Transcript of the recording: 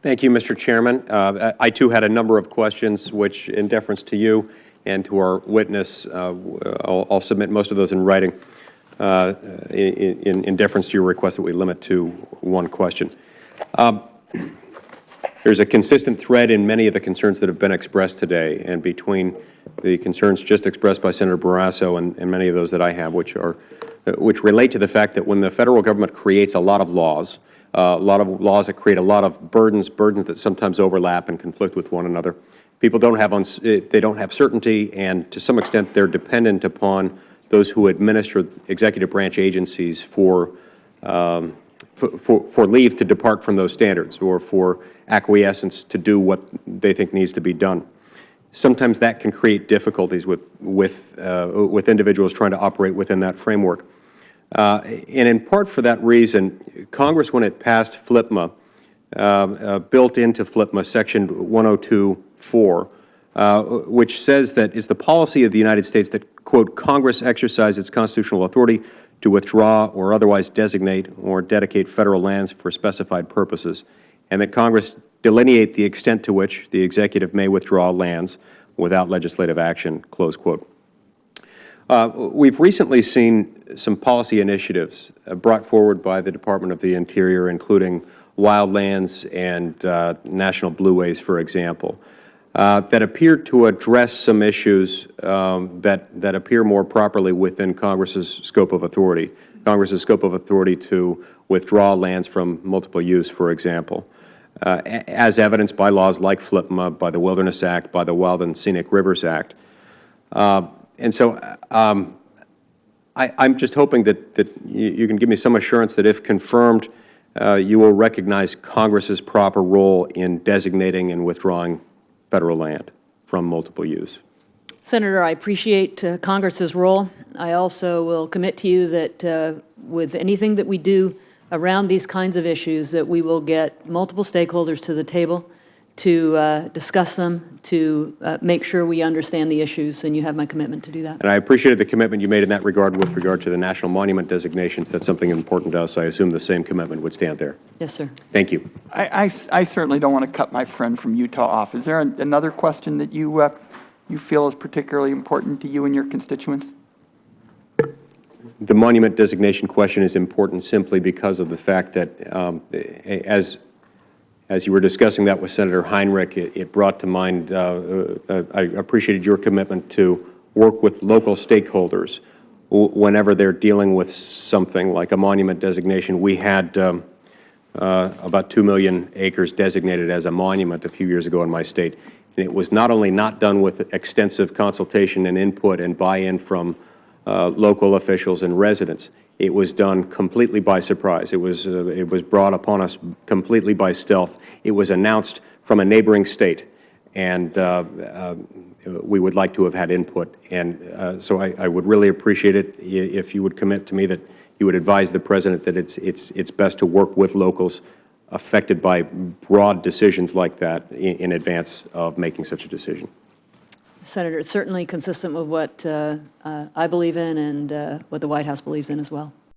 Thank you, Mr. Chairman. I, too, had a number of questions, which, in deference to you and to our witness, I'll submit most of those in writing in deference to your request that we limit to one question. There's a consistent thread in many of the concerns that have been expressed today, and between the concerns just expressed by Senator Barrasso and many of those that I have, which relate to the fact that when the federal government creates a lot of laws that create a lot of burdens that sometimes overlap and conflict with one another, people don't have certainty, and to some extent they're dependent upon those who administer executive branch agencies for leave to depart from those standards or for acquiescence to do what they think needs to be done. Sometimes that can create difficulties with individuals trying to operate within that framework. And in part for that reason, Congress, when it passed FLIPMA, built into FLIPMA Section 102(4), which says that it's the policy of the United States that, quote, Congress exercise its constitutional authority to withdraw or otherwise designate or dedicate federal lands for specified purposes, and that Congress delineate the extent to which the executive may withdraw lands without legislative action, close quote. We've recently seen some policy initiatives brought forward by the Department of the Interior, including wildlands and national blueways, for example, that appear to address some issues that appear more properly within Congress's scope of authority. Congress's scope of authority to withdraw lands from multiple use, for example, as evidenced by laws like FLIPMA, by the Wilderness Act, by the Wild and Scenic Rivers Act. And so I'm just hoping that you can give me some assurance that if confirmed, you will recognize Congress's proper role in designating and withdrawing federal land from multiple use. Senator, I appreciate Congress's role. I also will commit to you that with anything that we do around these kinds of issues, that we will get multiple stakeholders to the table to discuss them, to make sure we understand the issues, and you have my commitment to do that. And I appreciated the commitment you made in that regard with regard to the national monument designations. That's something important to us. I assume the same commitment would stand there. Yes, sir. Thank you. I certainly don't want to cut my friend from Utah off. Is there another question that you feel is particularly important to you and your constituents? The monument designation question is important simply because of the fact that, as you were discussing that with Senator Heinrich, it brought to mind, I appreciated your commitment to work with local stakeholders whenever they're dealing with something like a monument designation. We had about 2 million acres designated as a monument a few years ago in my state. And it was not only not done with extensive consultation and input and buy-in from local officials and residents. It was done completely by surprise. It was brought upon us completely by stealth. It was announced from a neighboring state, and we would like to have had input. And so I would really appreciate it if you would commit to me that you would advise the President that it's best to work with locals affected by broad decisions like that in advance of making such a decision. Senator, it's certainly consistent with what I believe in and what the White House believes in as well.